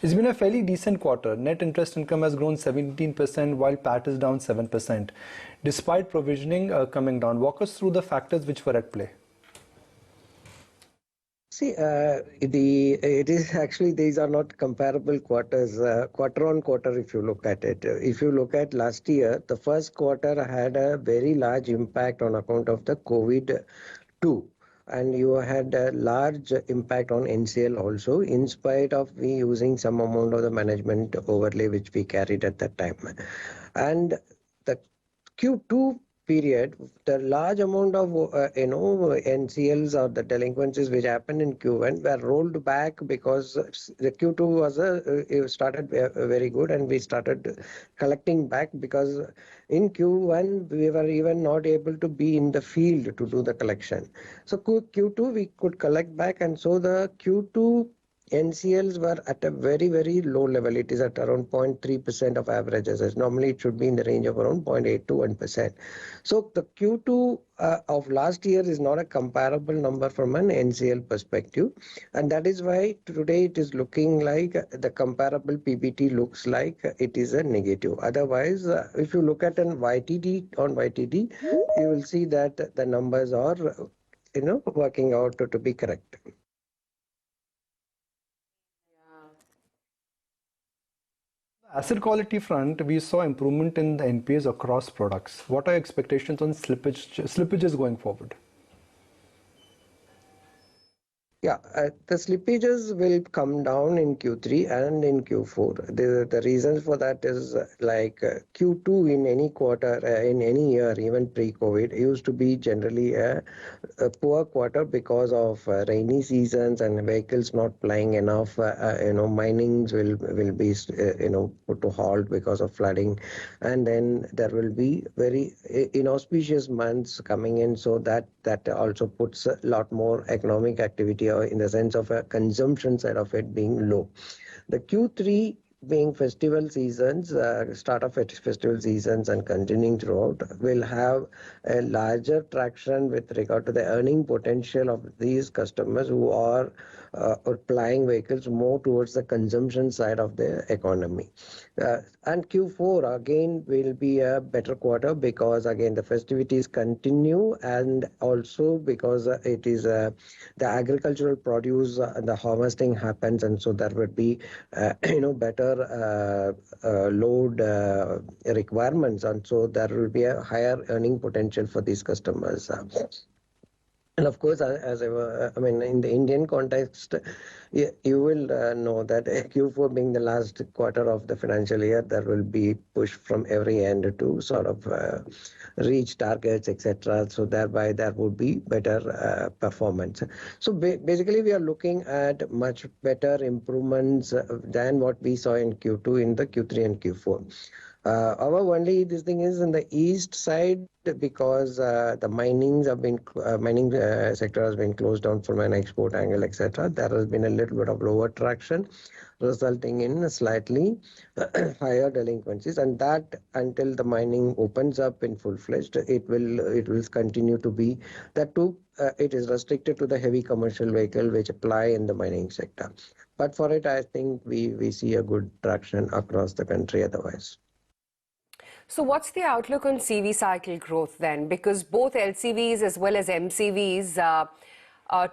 It's been a fairly decent quarter. Net interest income has grown 17% while PAT is down 7%, despite provisioning coming down. Walk us through the factors which were at play. See, it is actually, these are not comparable quarters, quarter on quarter if you look at it. If you look at last year, the first quarter had a very large impact on account of the COVID-2. And you had a large impact on NCL also, in spite of we using some amount of the management overlay which we carried at that time. And the Q2 period, the large amount of NCLs or the delinquencies which happened in Q1 were rolled back because the Q2 was it started very good and we started collecting back, because in Q1 we were even not able to be in the field to do the collection. So Q2 we could collect back, and so the Q2 NCLs were at a very, very low level. It is at around 0.3% of averages. As normally it should be in the range of around 0.8 to 1%. So the Q2 of last year is not a comparable number from an NCL perspective. And that is why today it is looking like the comparable PBT looks like it is a negative. Otherwise, if you look at an YTD on YTD, you will see that the numbers are, working out to be correct. Asset quality front, we saw improvement in the NPAs across products. What are your expectations on slippages going forward? Yeah, the slippages will come down in Q3 and in Q4. The reasons for that is like Q2 in any quarter, in any year, even pre-COVID, used to be generally a poor quarter because of rainy seasons and vehicles not plying enough. Minings will be put to halt because of flooding, and then there will be very inauspicious months coming in, so that also puts a lot more economic activity, or in the sense of a consumption side of it being low. The Q3 being festival seasons, start of festival seasons and continuing throughout, will have a larger traction with regard to the earning potential of these customers who are plying vehicles more towards the consumption side of the economy. And Q4 again will be a better quarter, because again the festivities continue, and also because it is the agricultural produce, the harvesting happens, and so there would be better load requirements, and so there will be a higher earning potential for these customers. And of course, in the Indian context, you will know that Q4 being the last quarter of the financial year, there will be push from every end to sort of reach targets, etc. So thereby there would be better performance. So basically, we are looking at much better improvements than what we saw in Q2 in the Q3 and Q4. Our only this thing is in the east side, because the mining sector has been closed down from an export angle, etc. There has been a little bit of lower traction, resulting in slightly higher delinquencies, and that until the mining opens up in full-fledged, it will continue to be that too. It is restricted to the heavy commercial vehicle which apply in the mining sector. But for it, I think we see a good traction across the country otherwise. So what's the outlook on CV cycle growth then? Because both LCVs as well as MCVs,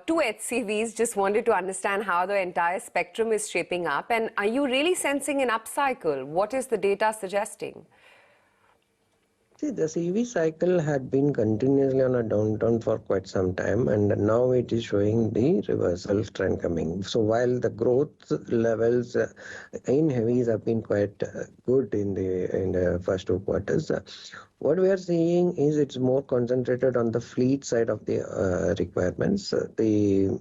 two HCVs, just wanted to understand how the entire spectrum is shaping up. And are you really sensing an upcycle? What is the data suggesting? See, the CV cycle had been continuously on a downturn for quite some time, and now it is showing the reversal trend coming. So while the growth levels in heavies have been quite good in the first two quarters, what we are seeing is it's more concentrated on the fleet side of the requirements. The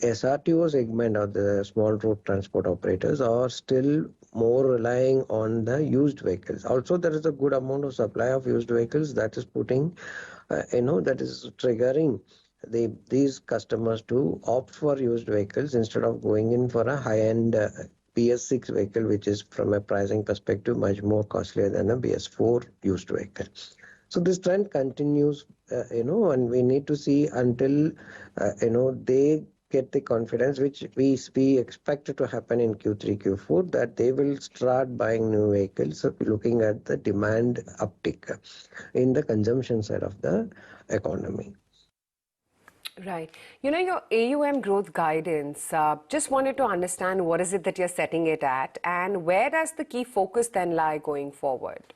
SRTO segment, or the small road transport operators, are still more relying on the used vehicles. Also, there is a good amount of supply of used vehicles that is putting, that is triggering these customers to opt for used vehicles instead of going in for a high-end BS6 vehicle, which is from a pricing perspective much more costlier than a BS4 used vehicle. So this trend continues, and we need to see until, they get the confidence, which we expect to happen in Q3, Q4, that they will start buying new vehicles, looking at the demand uptick in the consumption side of the economy. Right. You know, your AUM growth guidance, just wanted to understand what is it that you're setting it at and where does the key focus then lie going forward?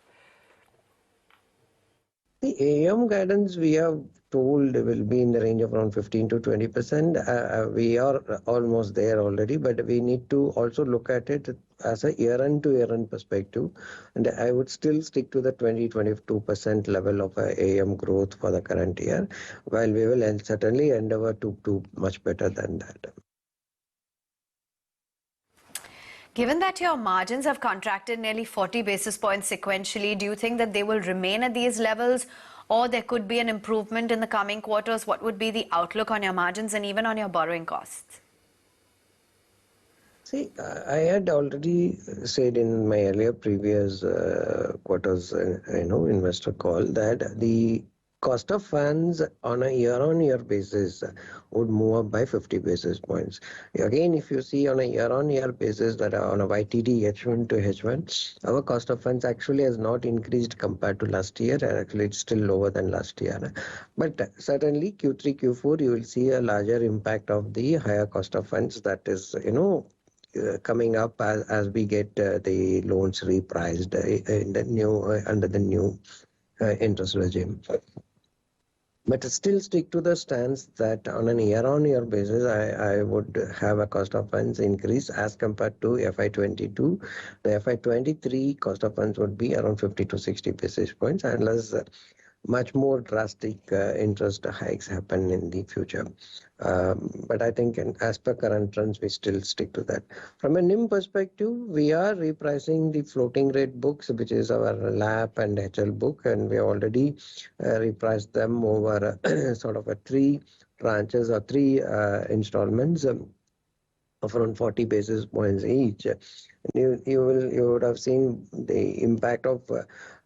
The AUM guidance we have told will be in the range of around 15 to 20%. We are almost there already, but we need to also look at it as a year-end to year-end perspective. And I would still stick to the 20-22% level of AUM growth for the current year, while we will certainly endeavor to do much better than that. Given that your margins have contracted nearly 40 basis points sequentially, do you think that they will remain at these levels or there could be an improvement in the coming quarters? What would be the outlook on your margins and even on your borrowing costs? See, I had already said in my earlier previous quarters, investor call that the cost of funds on a year-on-year basis would move up by 50 basis points. Again, if you see on a year-on-year basis that on a YTD H1 to H1, our cost of funds actually has not increased compared to last year. Actually, it's still lower than last year. But certainly Q3, Q4, you will see a larger impact of the higher cost of funds that is, coming up as we get the loans repriced in the new under the new interest regime. But still stick to the stance that on an year-on-year basis, I would have a cost of funds increase as compared to FY22. The FY23 cost of funds would be around 50 to 60 basis points unless much more drastic interest hikes happen in the future. But I think as per current trends, we still stick to that. From a NIM perspective, we are repricing the floating rate books, which is our LAP and HL book, and we already repriced them over sort of a 3 tranches or 3 installments of around 40 basis points each. You would have seen the impact of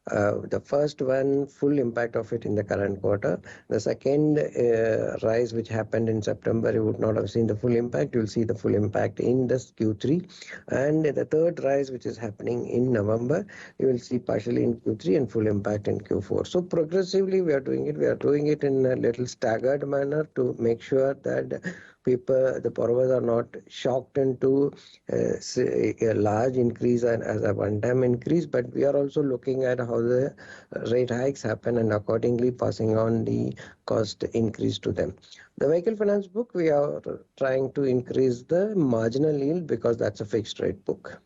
the first one, full impact of it in the current quarter. The second rise which happened in September, you would not have seen the full impact. You'll see the full impact in this Q3. And the third rise which is happening in November, you will see partially in Q3 and full impact in Q4. So progressively we are doing it. We are doing it in a little staggered manner to make sure that the borrowers are not shocked into a large increase as a one-time increase, but we are also looking at how the rate hikes happen and accordingly passing on the cost increase to them. The vehicle finance book, we are trying to increase the marginal yield because that's a fixed rate book.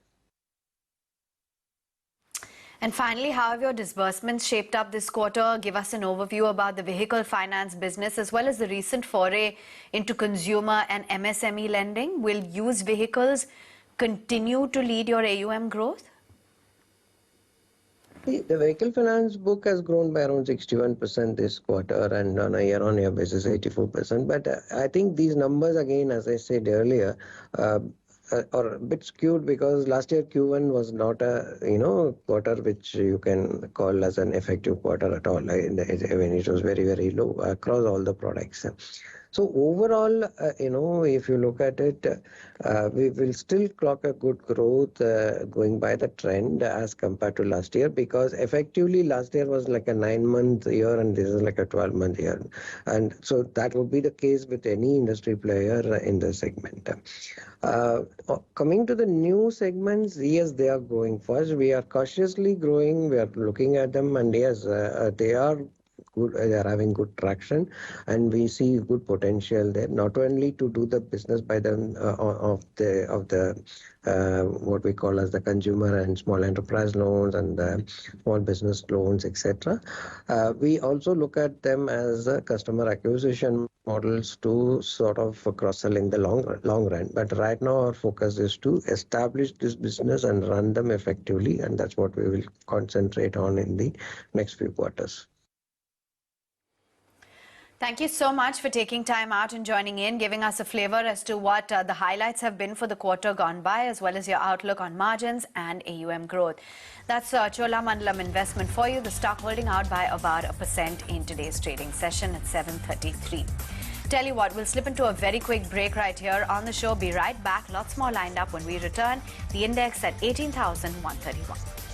And finally, how have your disbursements shaped up this quarter? Give us an overview about the vehicle finance business as well as the recent foray into consumer and MSME lending. Will used vehicles continue to lead your AUM growth? The vehicle finance book has grown by around 61% this quarter and on a year-on-year basis 84%. But I think these numbers, again, as I said earlier, are a bit skewed because last year Q1 was not a quarter which you can call as an effective quarter at all. I mean, it was very, very low across all the products. So overall, if you look at it, we will still clock a good growth going by the trend as compared to last year, because effectively last year was like a 9-month year and this is like a 12-month year. And so that would be the case with any industry player in the segment. Coming to the new segments, yes, they are growing fast. We are cautiously growing. We are looking at them, and yes, they are good. They are having good traction, and we see good potential there. Not only to do the business by them of the what we call as the consumer and small enterprise loans and the small business loans, etc. We also look at them as customer acquisition models to sort of cross-sell in the long run. But right now our focus is to establish this business and run them effectively, and that's what we will concentrate on in the next few quarters. Thank you so much for taking time out and joining in, giving us a flavor as to what the highlights have been for the quarter gone by, as well as your outlook on margins and AUM growth. That's Cholamandalam investment for you. The stock holding out by about 1% in today's trading session at 7:33. Tell you what, we'll slip into a very quick break right here on the show. Be right back. Lots more lined up when we return. The index at 18,131.